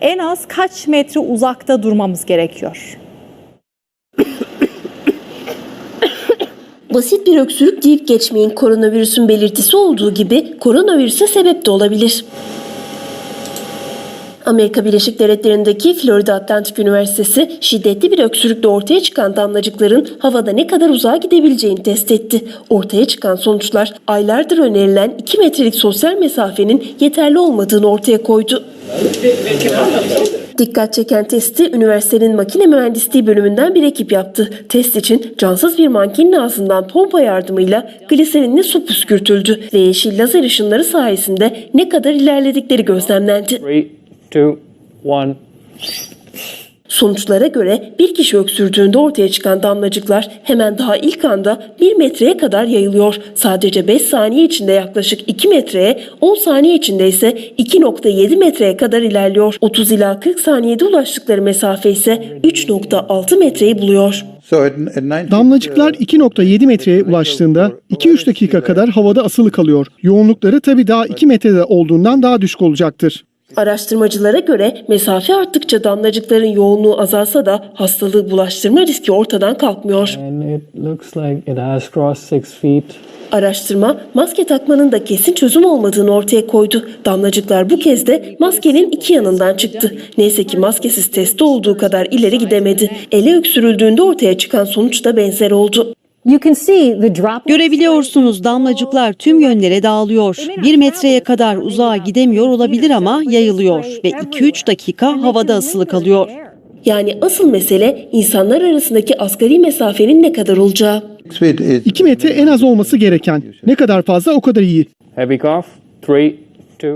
en az kaç metre uzakta durmamız gerekiyor? Basit bir öksürük deyip geçmeyin. Koronavirüsün belirtisi olduğu gibi koronavirüse sebep de olabilir. Amerika Birleşik Devletleri'ndeki Florida Atlantic Üniversitesi şiddetli bir öksürükle ortaya çıkan damlacıkların havada ne kadar uzağa gidebileceğini test etti. Ortaya çıkan sonuçlar aylardır önerilen 2 metrelik sosyal mesafenin yeterli olmadığını ortaya koydu. Dikkat çeken testi üniversitenin makine mühendisliği bölümünden bir ekip yaptı. Test için cansız bir mankenin ağzından pompa yardımıyla gliserinli su püskürtüldü ve yeşil lazer ışınları sayesinde ne kadar ilerledikleri gözlemlendi. 3, 2, 1. Sonuçlara göre bir kişi öksürdüğünde ortaya çıkan damlacıklar hemen daha ilk anda 1 metreye kadar yayılıyor. Sadece 5 saniye içinde yaklaşık 2 metreye, 10 saniye içinde ise 2,7 metreye kadar ilerliyor. 30 ila 40 saniyede ulaştıkları mesafe ise 3,6 metreyi buluyor. Damlacıklar 2,7 metreye ulaştığında 2-3 dakika kadar havada asılı kalıyor. Yoğunlukları tabii daha 2 metrede olduğundan daha düşük olacaktır. Araştırmacılara göre mesafe arttıkça damlacıkların yoğunluğu azalsa da hastalığı bulaştırma riski ortadan kalkmıyor. And it looks like it has crossed 6 feet. Araştırma maske takmanın da kesin çözüm olmadığını ortaya koydu. Damlacıklar bu kez de maskenin iki yanından çıktı. Neyse ki maskesiz testte olduğu kadar ileri gidemedi. Ele öksürüldüğünde ortaya çıkan sonuç da benzer oldu. Görebiliyorsunuz, damlacıklar tüm yönlere dağılıyor. 1 metreye kadar uzağa gidemiyor olabilir ama yayılıyor ve 2-3 dakika havada asılı kalıyor. Yani asıl mesele insanlar arasındaki asgari mesafenin ne kadar olacağı. 2 metre en az olması gereken. Ne kadar fazla o kadar iyi. Heavy cough. 3, 2.